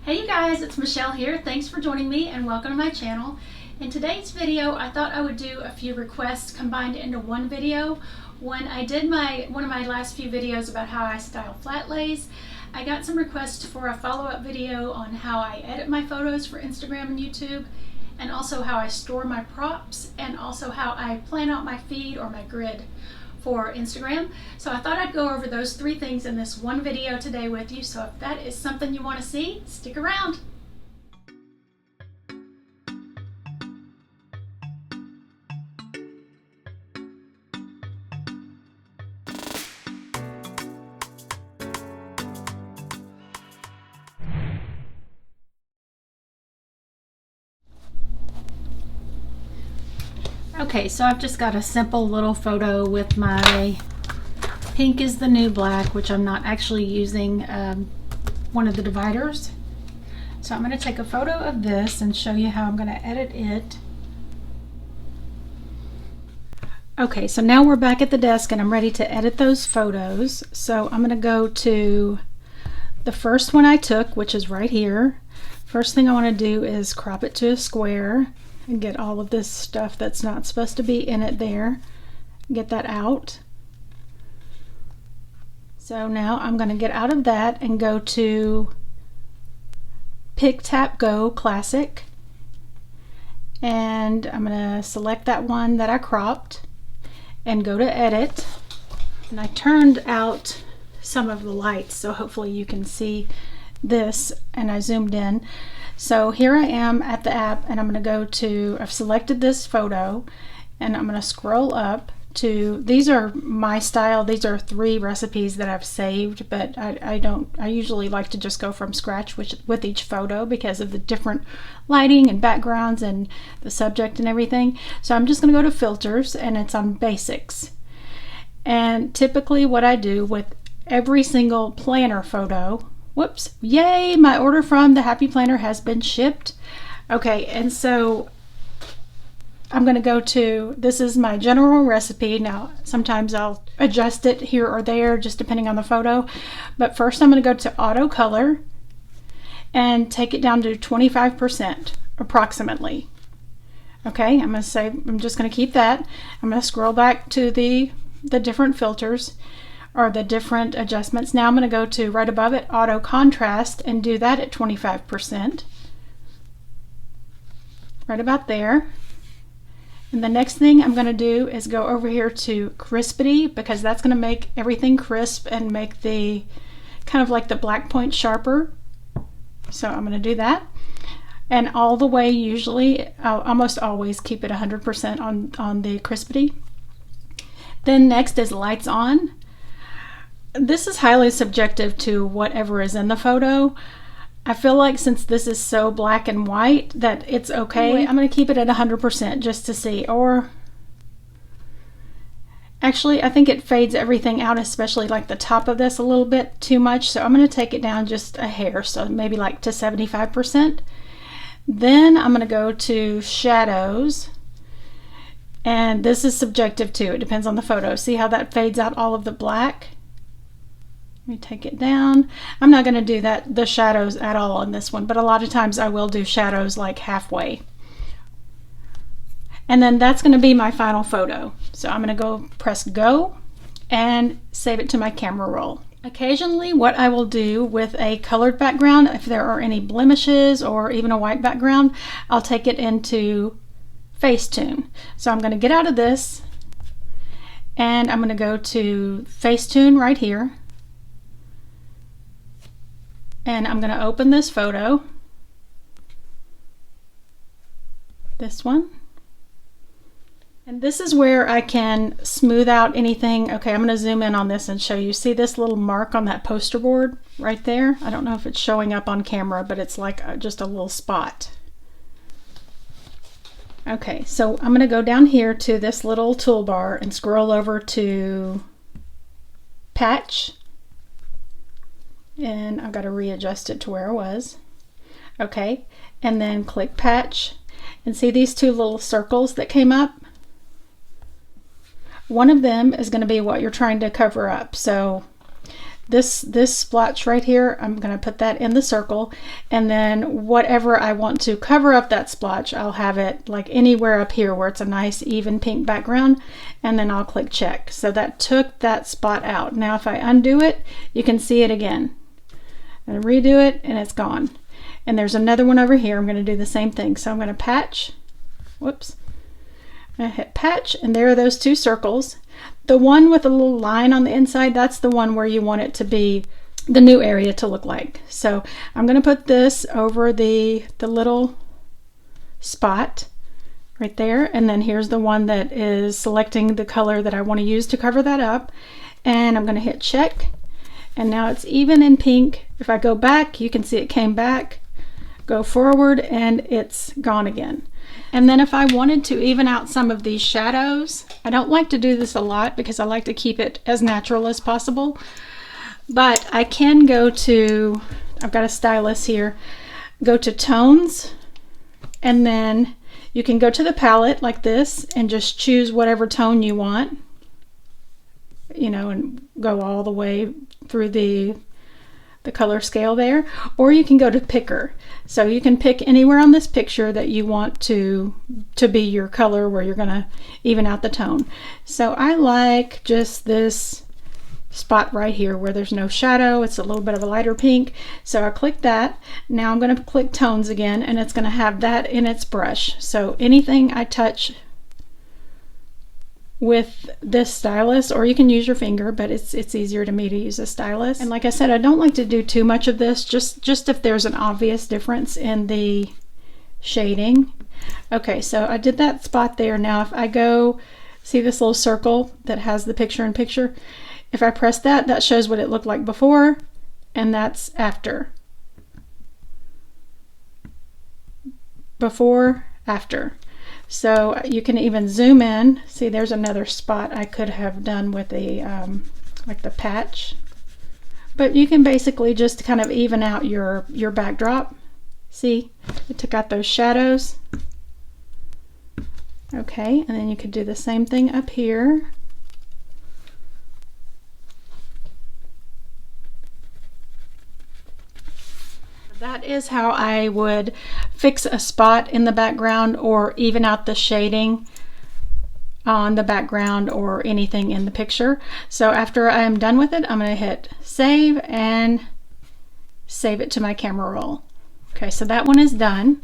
Hey you guys, it's Michelle here. Thanks for joining me and welcome to my channel. In today's video, I thought I would do a few requests combined into one video. When I did one of my last few videos about how I style flat lays, I got some requests for a follow-up video on how I edit my photos for Instagram and YouTube, and also how I store my props, and also how I plan out my feed or my grid for Instagram. So I thought I'd go over those three things in this one video today with you. So if that is something you want to see, stick around. Okay, so I've just got a simple little photo with my pink is the new black, which I'm not actually using one of the dividers. So I'm going to take a photo of this and show you how I'm going to edit it. Okay, so now we're back at the desk and I'm ready to edit those photos. So I'm going to go to the first one I took, which is right here. First thing I want to do is crop it to a square and get all of this stuff that's not supposed to be in it there. Get that out. So now I'm going to get out of that and go to Pick Tap Go Classic, and I'm going to select that one that I cropped and go to edit. And I turned out some of the lights so hopefully you can see this, and I zoomed in. So here I am at the app and I'm going to go to, I've selected this photo and I'm going to scroll up to, these are my style, these are 3 recipes that I've saved, but I usually like to just go from scratch with each photo because of the different lighting and backgrounds and the subject and everything. So I'm just going to go to filters and it's on basics. And typically what I do with every single planner photo, whoops, yay, my order from the Happy Planner has been shipped. Okay, and so I'm going to go to, this is my general recipe. Now, sometimes I'll adjust it here or there, just depending on the photo. But first I'm going to go to auto color and take it down to 25% approximately. Okay, I'm going to say, I'm just going to keep that. I'm going to scroll back to the different filters or the different adjustments. Now I'm going to go to right above it, auto contrast, and do that at 25%. Right about there. And the next thing I'm going to do is go over here to crispity, because that's going to make everything crisp and make the kind of like the black point sharper. So I'm going to do that. And all the way, usually, I'll almost always keep it 100% on the crispity. Then next is lights on. This is highly subjective to whatever is in the photo. I feel like since this is so black and white that it's okay. I'm going to keep it at 100% just to see. Or actually, I think it fades everything out, especially like the top of this a little bit too much. So I'm going to take it down just a hair, so maybe like to 75%. Then I'm going to go to shadows. And this is subjective too. It depends on the photo. See how that fades out all of the black? Let me take it down. I'm not going to do the shadows at all on this one, but a lot of times I will do shadows like halfway. And then that's going to be my final photo. So I'm going to go press go and save it to my camera roll. Occasionally what I will do with a colored background, if there are any blemishes or even a white background, I'll take it into Facetune. So I'm going to get out of this and I'm going to go to Facetune right here. And I'm going to open this photo, this one, and this is where I can smooth out anything. Okay, I'm going to zoom in on this and show you. See this little mark on that poster board right there? I don't know if it's showing up on camera, but it's like just a little spot. Okay, so I'm going to go down here to this little toolbar and scroll over to Patch. And I've got to readjust it to where it was. Okay, and then click Patch, and see these 2 little circles that came up? One of them is going to be what you're trying to cover up. So this splotch right here, I'm going to put that in the circle, and then whatever I want to cover up that splotch, I'll have it like anywhere up here where it's a nice even pink background, and then I'll click check. So that took that spot out. Now if I undo it, you can see it again. And redo it, and it's gone. And there's another one over here. I'm going to do the same thing. So I'm going to patch. Whoops. I hit patch, and there are those two circles. The one with a little line on the inside, that's the one where you want it to be the new area to look like. So I'm going to put this over the little spot right there, and then here's the one that is selecting the color that I want to use to cover that up, and I'm going to hit check, and now it's even in pink. If I go back, you can see it came back, go forward, and it's gone again. And then if I wanted to even out some of these shadows, I don't like to do this a lot because I like to keep it as natural as possible, but I can go to, I've got a stylus here, go to tones, and then you can go to the palette like this and just choose whatever tone you want, you know, and go all the way through the color scale there, or you can go to picker. So you can pick anywhere on this picture that you want to be your color where you're gonna even out the tone. So I like just this spot right here where there's no shadow. It's a little bit of a lighter pink. So I click that. Now I'm gonna click tones again, and it's gonna have that in its brush. So anything I touch with this stylus, or you can use your finger, but it's easier to me to use a stylus. And like I said, I don't like to do too much of this, just if there's an obvious difference in the shading. Okay, so I did that spot there. Now if I go, see this little circle that has the picture in picture? If I press that, that shows what it looked like before, and that's after. Before, after. So you can even zoom in. See, there's another spot I could have done with a like the patch, but you can basically just kind of even out your backdrop. See, it took out those shadows. Okay, and then you could do the same thing up here. That is how I would fix a spot in the background or even out the shading on the background or anything in the picture. So after I'm done with it, I'm going to hit save and save it to my camera roll. Okay, so that one is done.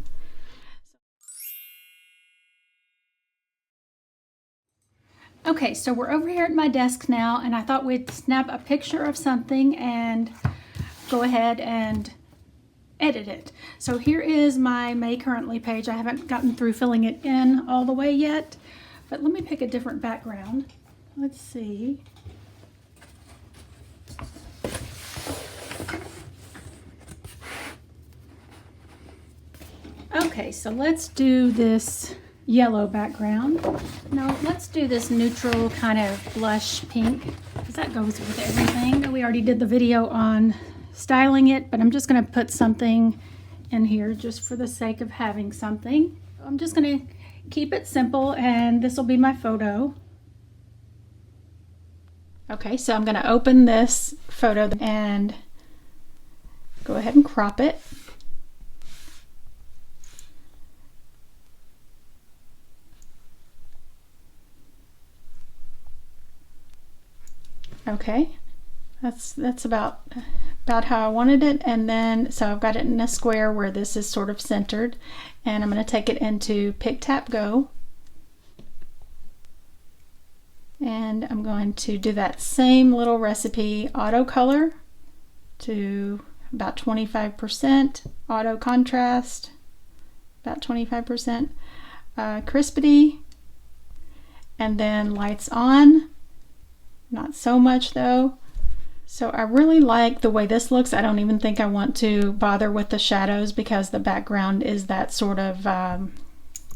Okay, so we're over here at my desk now, and I thought we'd snap a picture of something and go ahead and edit it. So here is my May Currently page. I haven't gotten through filling it in all the way yet, but let me pick a different background. Let's see. Okay, so let's do this yellow background. No, let's do this neutral kind of blush pink, because that goes with everything. We already did the video on styling it, but I'm just going to put something in here just for the sake of having something. I'm just going to keep it simple, and this will be my photo. Okay, so I'm going to open this photo and go ahead and crop it. Okay, that's about how I wanted it. And then so I've got it in a square where this is sort of centered, and I'm going to take it into Pick Tap Go, and I'm going to do that same little recipe, auto color to about 25%, auto contrast about 25%, crispity, and then lights on, not so much though. So I really like the way this looks. I don't even think I want to bother with the shadows because the background is that sort of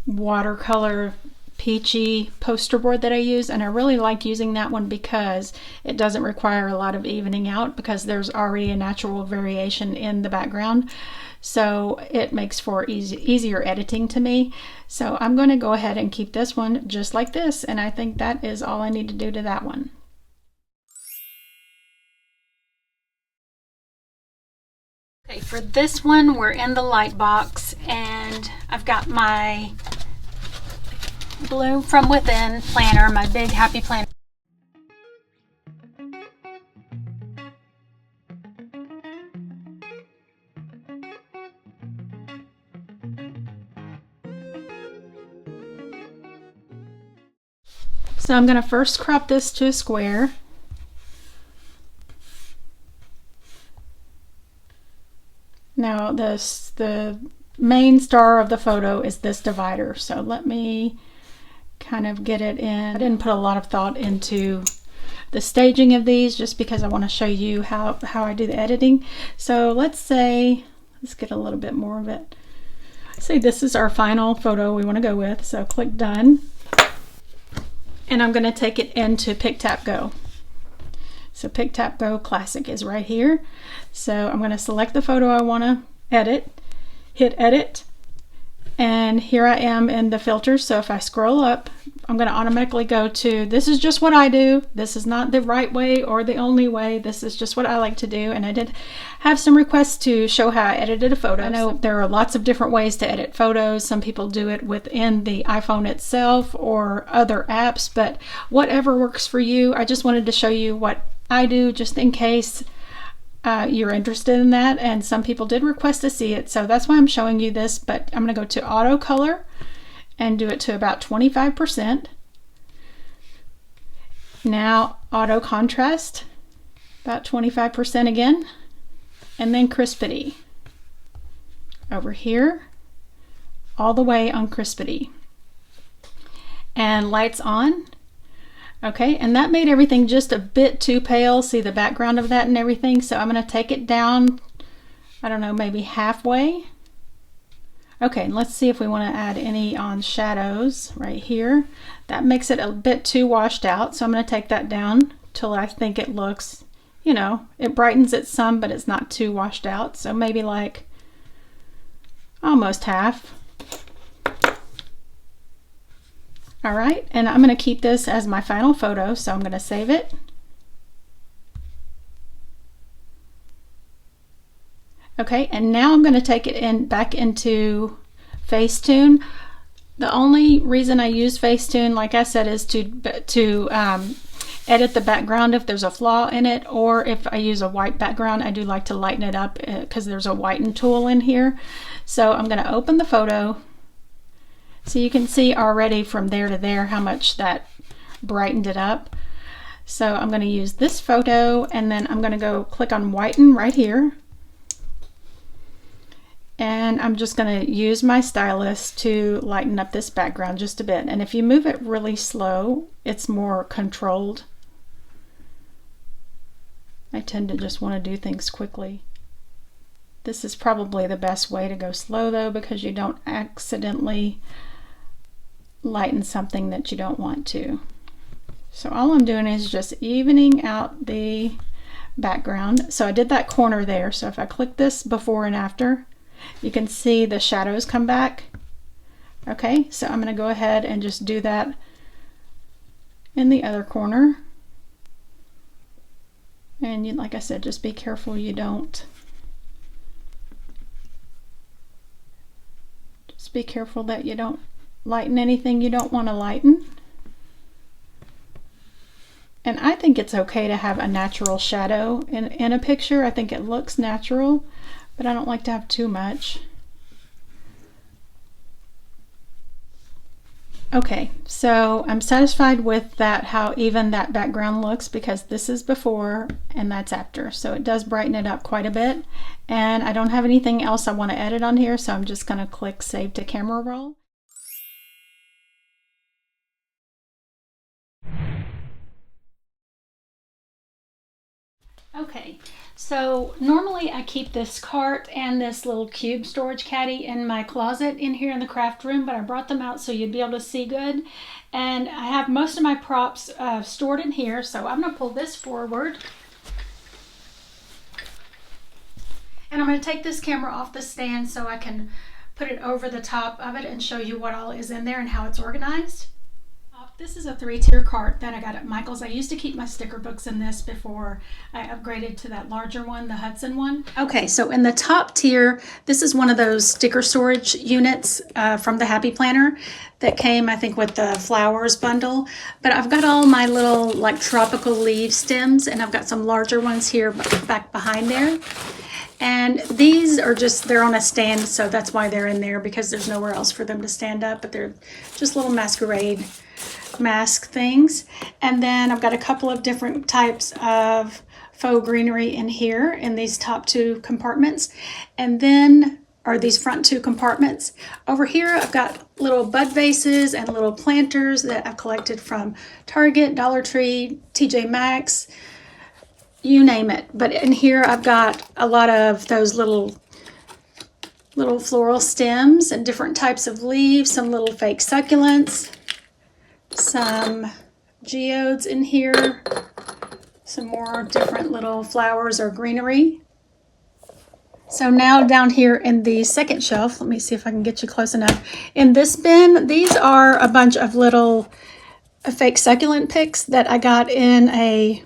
watercolor peachy poster board that I use, and I really like using that one because it doesn't require a lot of evening out because there's already a natural variation in the background. So it makes for easier editing to me. So I'm going to go ahead and keep this one just like this, and I think that is all I need to do to that one. Okay, for this one, we're in the light box, and I've got my Bloom from Within planner, my big happy planner. So I'm going to first crop this to a square. Now the main star of the photo is this divider, so let me kind of get it in. I didn't put a lot of thought into the staging of these just because I want to show you how I do the editing. So let's get a little bit more of it. Say this is our final photo we want to go with, so click done. And I'm going to take it into Pick Tap Go. So Pick Tap Go Classic is right here. So I'm going to select the photo I want to edit, hit edit, and here I am in the filters. So if I scroll up, I'm going to automatically go to, this is just what I do. This is not the right way or the only way. This is just what I like to do. And I did have some requests to show how I edited a photo. I know there are lots of different ways to edit photos. Some people do it within the iPhone itself or other apps, but whatever works for you. I just wanted to show you what I do just in case you're interested in that, and some people did request to see it, so that's why I'm showing you this. But I'm going to go to auto color and do it to about 25%. Now auto contrast, about 25% again, and then crispity over here all the way on crispity, and lights on. Okay, and that made everything just a bit too pale. See the background of that and everything. So I'm going to take it down, I don't know, maybe halfway. Okay, and let's see if we want to add any on shadows right here. That makes it a bit too washed out. So I'm going to take that down till I think it looks, you know, it brightens it some, but it's not too washed out. So maybe like almost half. All right, and I'm going to keep this as my final photo, so I'm going to save it. Okay, and now I'm going to take it back into Facetune. The only reason I use Facetune, like I said, is to edit the background if there's a flaw in it, or if I use a white background. I do like to lighten it up because there's a whiten tool in here. So I'm going to open the photo. So you can see already from there to there how much that brightened it up. So I'm going to use this photo, and then I'm going to go click on whiten right here. And I'm just going to use my stylus to lighten up this background just a bit. And if you move it really slow, it's more controlled. I tend to just want to do things quickly. This is probably the best way to go slow though, because you don't accidentally lighten something that you don't want to. So all I'm doing is just evening out the background. So I did that corner there. So if I click this before and after, you can see the shadows come back. Okay, so I'm going to go ahead and just do that in the other corner. And you, like I said, just be careful you don't. Just be careful that you don't lighten anything you don't want to lighten. And I think it's okay to have a natural shadow in a picture. I think it looks natural, but I don't like to have too much. Okay, so I'm satisfied with that, how even that background looks, because this is before and that's after. So it does brighten it up quite a bit. And I don't have anything else I want to edit on here, so I'm just going to click Save to Camera Roll. Okay, so normally I keep this cart and this little cube storage caddy in my closet in here in the craft room, but I brought them out so you'd be able to see good. And I have most of my props stored in here, so I'm going to pull this forward. And I'm going to take this camera off the stand so I can put it over the top of it and show you what all is in there and how it's organized. This is a 3-tier cart that I got at Michael's. I used to keep my sticker books in this before I upgraded to that larger one, the Hudson one. Okay, so in the top tier, this is one of those sticker storage units from the Happy Planner that came, I think, with the flowers bundle. But I've got all my little like tropical leaf stems, and I've got some larger ones here back behind there. And these are just, they're on a stand, so that's why they're in there, because there's nowhere else for them to stand up, but they're just little masquerade mask things. And then I've got a couple of different types of faux greenery in here in these top 2 compartments. And then are these front 2 compartments. Over here I've got little bud vases and little planters that I've collected from Target, Dollar Tree, TJ Maxx, you name it. But in here I've got a lot of those little floral stems and different types of leaves, some little fake succulents, some geodes in here, some more different little flowers or greenery. So now down here in the second shelf, let me see if I can get you close enough. In this bin, these are a bunch of little fake succulent picks that I got in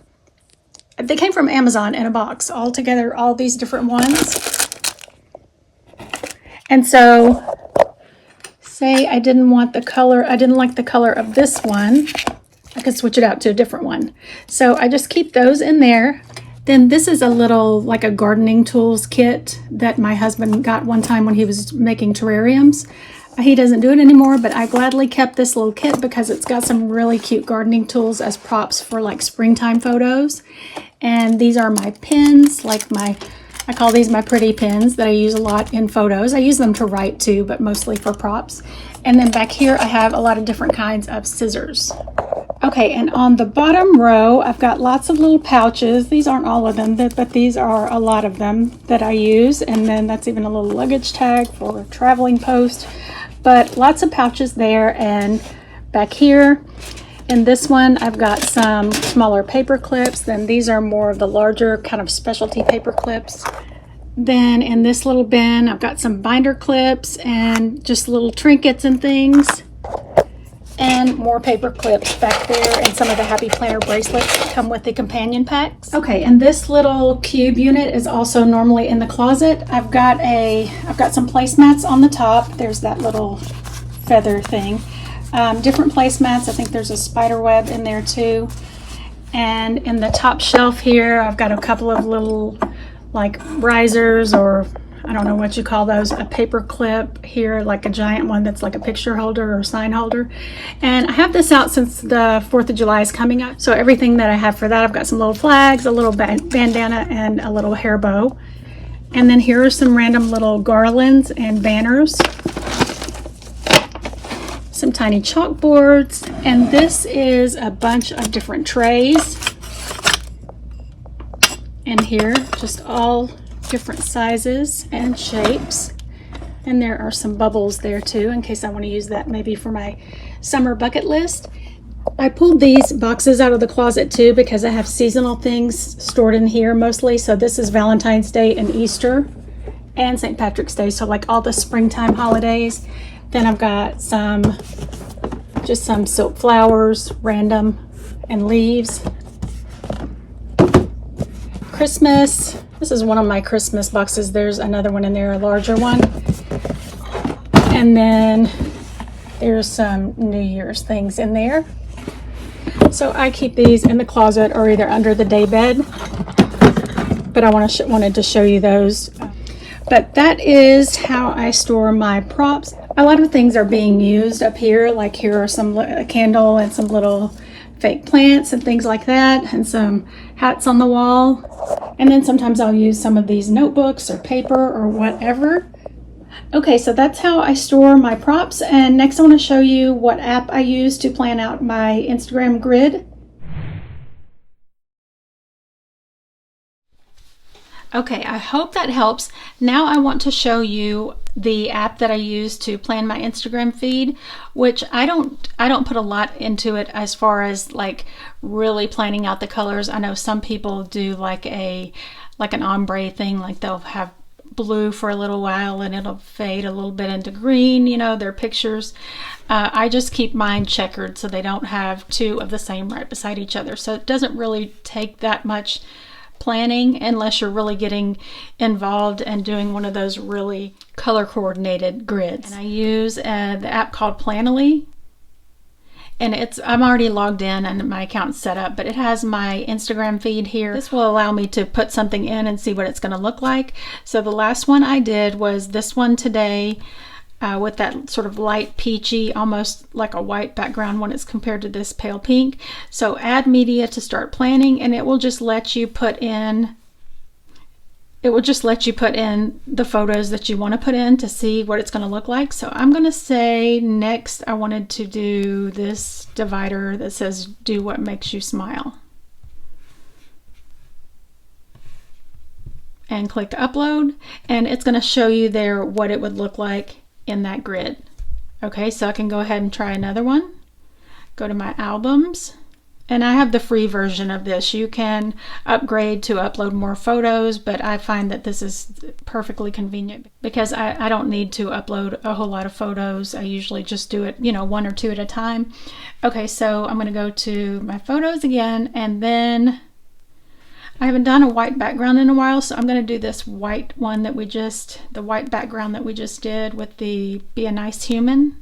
they came from Amazon in a box all together, all these different ones. And so say I didn't want the color, I didn't like the color of this one, I could switch it out to a different one. So I just keep those in there. Then this is a little, like a gardening tools kit that my husband got one time when he was making terrariums. He doesn't do it anymore, but I gladly kept this little kit because it's got some really cute gardening tools as props for like springtime photos. And these are my pins, like I call these my pretty pins that I use a lot in photos. I use them to write too, but mostly for props. And then back here I have a lot of different kinds of scissors. Okay, and on the bottom row, I've got lots of little pouches. These aren't all of them, but these are a lot of them that I use. And then that's even a little luggage tag for traveling post. But lots of pouches there. And back here in this one, I've got some smaller paper clips. Then these are more of the larger kind of specialty paper clips. Then in this little bin, I've got some binder clips and just little trinkets and things. And more paper clips back there, and some of the Happy Planner bracelets that come with the companion packs. Okay, and this little cube unit is also normally in the closet. I've got some placemats on the top. There's that little feather thing. Different placemats. I think there's a spider web in there too. And in the top shelf here, I've got a couple of little like risers, or I don't know what you call those, a paper clip here, like a giant one that's like a picture holder or sign holder. And I have this out since the 4th of July is coming up. So everything that I have for that, I've got some little flags, a little bandana, and a little hair bow. And then here are some random little garlands and banners. Some tiny chalkboards. And this is a bunch of different trays. And here, just all different sizes and shapes. And there are some bubbles there too, in case I want to use that maybe for my summer bucket list. I pulled these boxes out of the closet too because I have seasonal things stored in here mostly. So this is Valentine's Day and Easter and St. Patrick's Day, so like all the springtime holidays. Then I've got just some silk flowers, random, and leaves. Christmas. This is one of my Christmas boxes. There's another one in there, a larger one. And then there's some New Year's things in there. So I keep these in the closet or either under the day bed. But I wanted to show you those. But that is how I store my props. A lot of things are being used up here. Like here are a candle and some little fake plants and things like that, and some hats on the wall. And then sometimes I'll use some of these notebooks or paper or whatever. Okay, so that's how I store my props. And next I want to show you what app I use to plan out my Instagram grid. Okay, I hope that helps. Now I want to show you the app that I use to plan my Instagram feed, which I don't put a lot into it as far as like really planning out the colors. I know some people do like an ombre thing, like they'll have blue for a little while and it'll fade a little bit into green. You know, they're pictures. I just keep mine checkered so they don't have two of the same right beside each other. So it doesn't really take that much planning unless you're really getting involved and doing one of those really color coordinated grids. And I use the app called Planoly, and I'm already logged in and my account's set up, but it has my Instagram feed here. This will allow me to put something in and see what it's going to look like. So the last one I did was this one today, with that sort of light peachy, almost like a white background when it's compared to this pale pink. So add media to start planning, and it will just let you put in the photos that you want to put in to see what it's going to look like. So I'm going to say next I wanted to do this divider that says do what makes you smile, and click upload, and it's going to show you there what it would look like in that grid. Okay, so I can go ahead and try another one. Go to my albums, and I have the free version of this. You can upgrade to upload more photos, but I find that this is perfectly convenient because I don't need to upload a whole lot of photos. I usually just do it, you know, one or two at a time. Okay, so I'm going to go to my photos again, and then I haven't done a white background in a while, so I'm going to do this white one that the white background that we just did with the Be a Nice Human.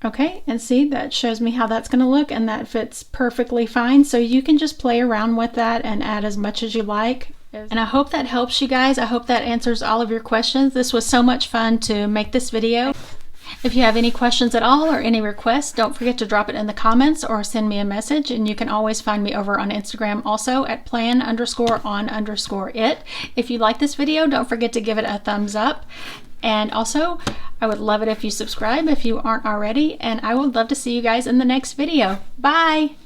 Okay, and see, that shows me how that's going to look, and that fits perfectly fine. So you can just play around with that and add as much as you like. And I hope that helps you guys. I hope that answers all of your questions. This was so much fun to make this video. If you have any questions at all or any requests, don't forget to drop it in the comments or send me a message. And you can always find me over on Instagram also at plan_on_it. If you like this video, don't forget to give it a thumbs up. And also, I would love it if you subscribe if you aren't already. And I would love to see you guys in the next video. Bye!